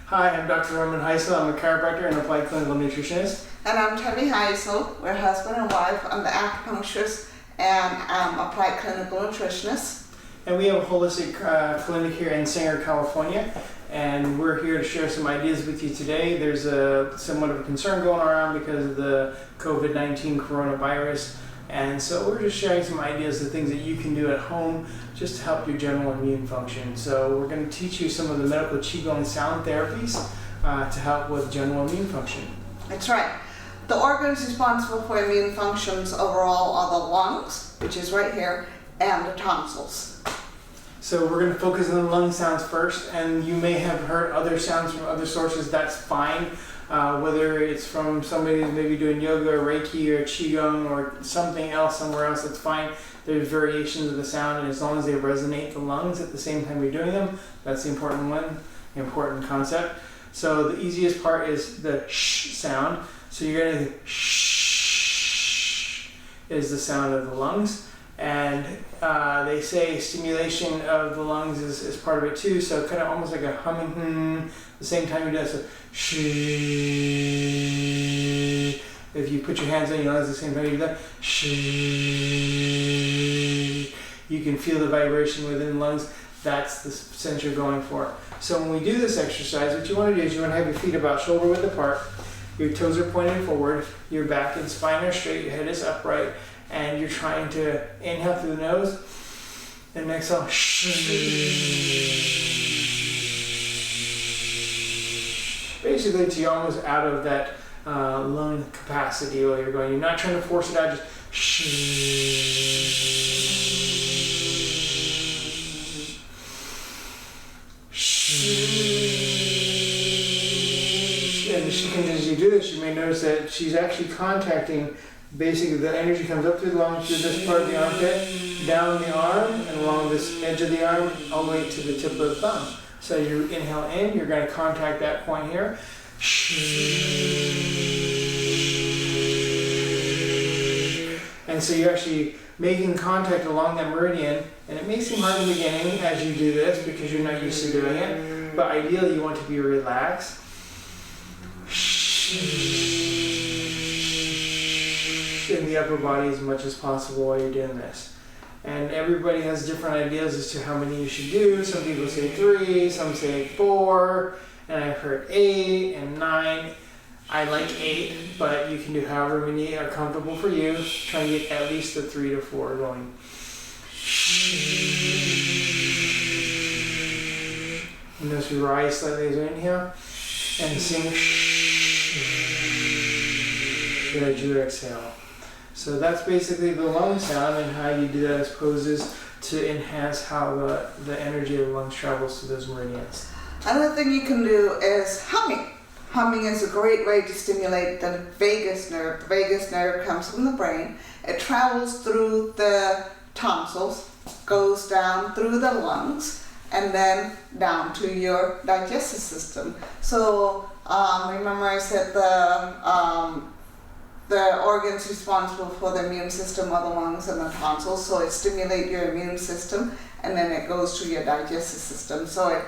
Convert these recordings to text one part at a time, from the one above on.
Hi, I'm Dr. Roman Heisel. I'm a chiropractor and applied clinical nutritionist. And I'm Tammy Heisel. We're husband and wife. I'm the acupuncturist and applied clinical nutritionist. And we have a holistic clinic here in Sanger, California. And we're here to share some ideas with you today. There's somewhat of a concern going around because of the COVID-19 coronavirus. And so we're just sharing some ideas of things that you can do at home just to help your general immune function. So we're going to teach you some of the medical QiGong sound therapies to help with general immune function. That's right. The organs responsible for immune functions overall are the lungs, which is right here, and the tonsils. So we're going to focus on the lung sounds first, and you may have heard other sounds from other sources. That's fine. Whether it's from somebody who's maybe doing yoga or Reiki or QiGong or something else somewhere else, that's fine. There's variations of the sound, and as long as they resonate the lungs at the same time you're doing them, that's the important one, the important concept. So the easiest part is the sh sound. So you're going to shh is the sound of the lungs. And they say stimulation of the lungs is part of it too, so kind of almost like a humming, the same time you do it, so shh. If you put your hands on your lungs at the same time you do that, shh. You can feel the vibration within the lungs. That's the sense you're going for. So when we do this exercise, what you want to do is you want to have your feet about shoulder width apart, your toes are pointed forward, your back and spine are straight, your head is upright, and you're trying to inhale through the nose and exhale. Basically, till you're almost out of that lung capacity while you're going. You're not trying to force it out, just And as you do this, you may notice that she's actually contacting. Basically, the energy comes up through the lungs, through this part of the armpit, down the arm, and along this edge of the arm, all the way to the tip of the thumb. So you inhale in, you're going to contact that point here. And so you're actually making contact along that meridian, and it may seem hard in the beginning as you do this because you're not used to doing it, but ideally you want to be relaxed. In the upper body as much as possible while you're doing this. And everybody has different ideas as to how many you should do. Some people say 3, some say 4, and I've heard 8 and 9. I like 8, but you can do however many are comfortable for you. Try and get at least the 3 to 4 going. And notice we rise slightly as we inhale and sing as you exhale. So that's basically the lung sound and how you do that as poses to enhance how the energy of the lungs travels to those meridians. Another thing you can do is humming. Humming is a great way to stimulate the vagus nerve. The vagus nerve comes from the brain. It travels through the tonsils, goes down through the lungs, and then down to your digestive system. So remember I said the organs responsible for the immune system are the lungs and the tonsils, so it stimulates your immune system, and then it goes to your digestive system. So it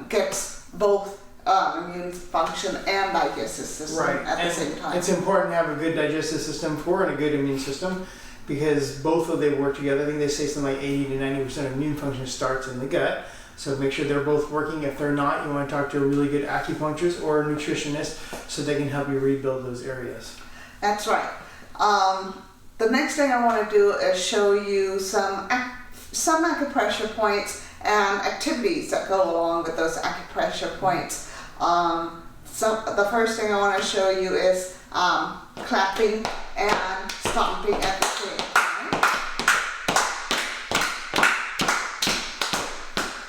gets both immune function and digestive system at the same time. It's important to have a good digestive system and a good immune system because both of them work together. I think they say something like 80 to 90% of immune function starts in the gut. So make sure they're both working. If they're not, you want to talk to a really good acupuncturist or a nutritionist so they can help you rebuild those areas. That's right. The next thing I want to do is show you some acupressure points and activities that go along with those acupressure points. The first thing I want to show you is clapping and stomping at the same time.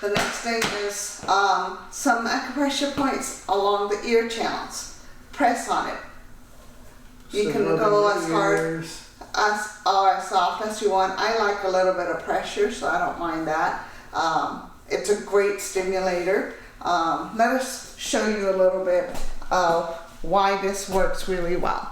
The next thing is some acupressure points along the ear channels. Press on it. You can go as hard or as soft as you want. I like a little bit of pressure, so I don't mind that. It's a great stimulator. Let us show you a little bit of why this works really well.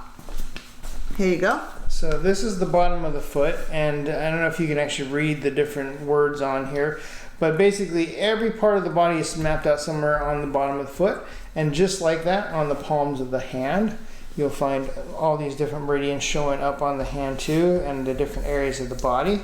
Here you go. So this is the bottom of the foot, and I don't know if you can actually read the different words on here, But basically every part of the body is mapped out somewhere on the bottom of the foot. And just like that, on the palms of the hand, you'll find all these different meridians showing up on the hand too, and the different areas of the body.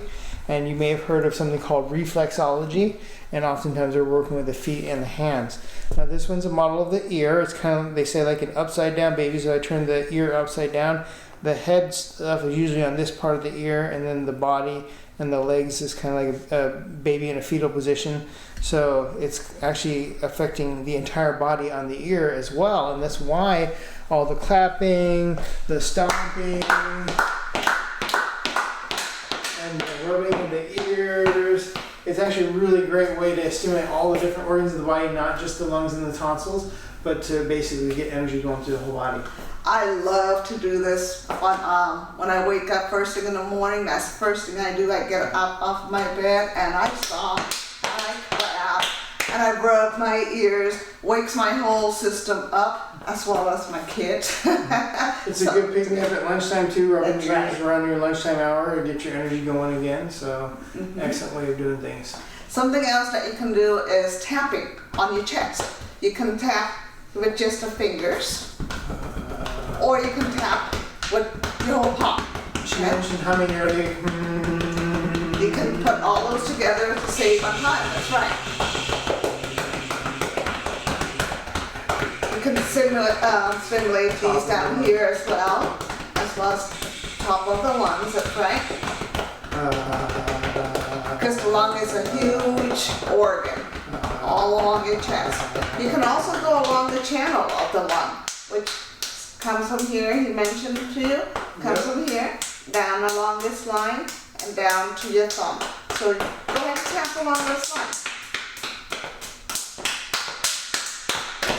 And you may have heard of something called reflexology, and oftentimes they're working with the feet and the hands. Now this one's a model of the ear. It's kind of, they say, like an upside down baby, so I turn the ear upside down. The head stuff is usually on this part of the ear, and then the body and the legs is kind of like a baby in a fetal position. So it's actually affecting the entire body on the ear as well, and that's why all the clapping, the stomping, and the rubbing of the ears. It's actually a really great way to stimulate all the different organs of the body, not just the lungs and the tonsils, but to basically get energy going through the whole body. I love to do this when I wake up first thing in the morning. That's the first thing I do. I get up off my bed and I stomp, I clap, and I rub my ears. Wakes my whole system up, as well as my kids. It's a good pick me up at lunchtime too, rubbing your ears around your lunchtime hour to get your energy going again. So excellent way of doing things. Something else that you can do is tapping on your chest. You can tap with just the fingers, or you can tap with your whole palm. She mentioned humming earlier. You can put all those together to save on time. That's right. You can stimulate these down here as well as top of the lungs. That's right. Because the lung is a huge organ all along your chest. You can also go along the channel of the lung, which comes from here, he mentioned to you, comes from here, down along this line, and down to your thumb. So go ahead and tap along this line.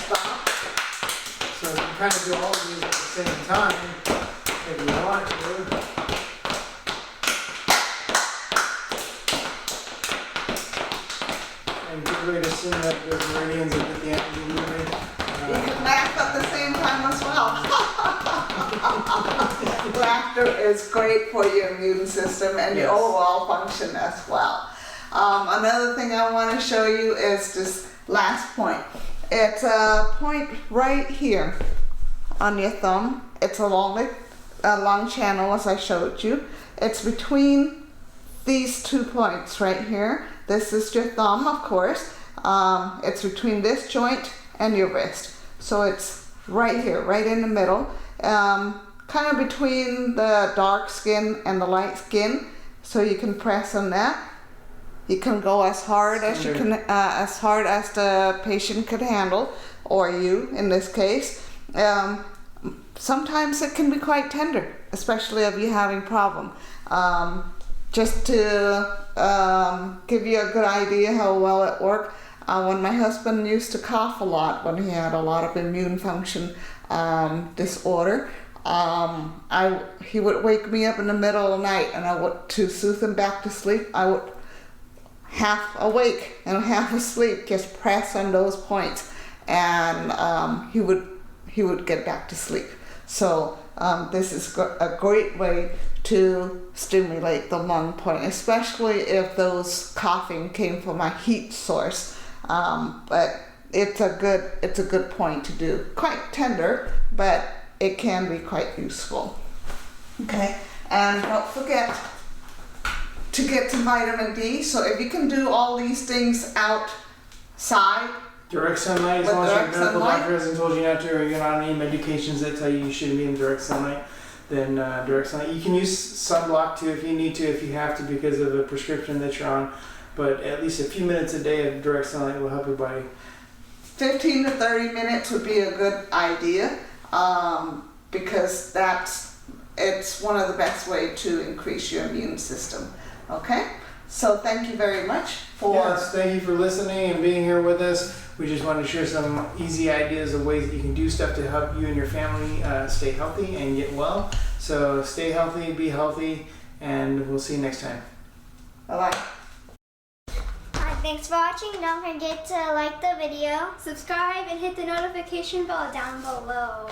Stop. So you can kind of do all of these at the same time if you want to. And get ready to stimulate those meridians and get the energy moving. You can laugh at the same time as well. Laughter is great for your immune system and your overall function as well. Another thing I want to show you is this last point. It's a point right here on your thumb. It's along a long channel, as I showed you. It's between these 2 points right here. This is your thumb, of course. It's between this joint and your wrist. So it's right here, right in the middle, kind of between the dark skin and the light skin. So you can press on that. You can go as hard as you can, as hard as the patient could handle, or you in this case. Sometimes it can be quite tender, especially if you're having problem. Just to give you a good idea how well it worked. When my husband used to cough a lot when he had a lot of immune function disorder, he would wake me up in the middle of the night, and to soothe him back to sleep, I would half awake and half asleep just press on those points, and he would get back to sleep. So this is a great way to stimulate the lung point, especially if those coughing came from a heat source. But it's a good point to do. Quite tender, but it can be quite useful. Okay, and don't forget to get some vitamin D. So if you can do all these things outside, direct sunlight, as long as your medical doctor hasn't told you not to, or you're not on any medications that tell you you shouldn't be in direct sunlight, then direct sunlight. You can use sunblock too if you need to, if you have to, because of a prescription that you're on. But at least a few minutes a day of direct sunlight will help your body. 15 to 30 minutes would be a good idea, because it's one of the best ways to increase your immune system. Okay, so thank you very much for... Yes, thank you for listening and being here with us. We just wanted to share some easy ideas of ways that you can do stuff to help you and your family stay healthy and get well. So stay healthy, be healthy, and we'll see you next time. Bye-bye. Thanks for watching. Don't forget to like the video, subscribe, and hit the notification bell down below.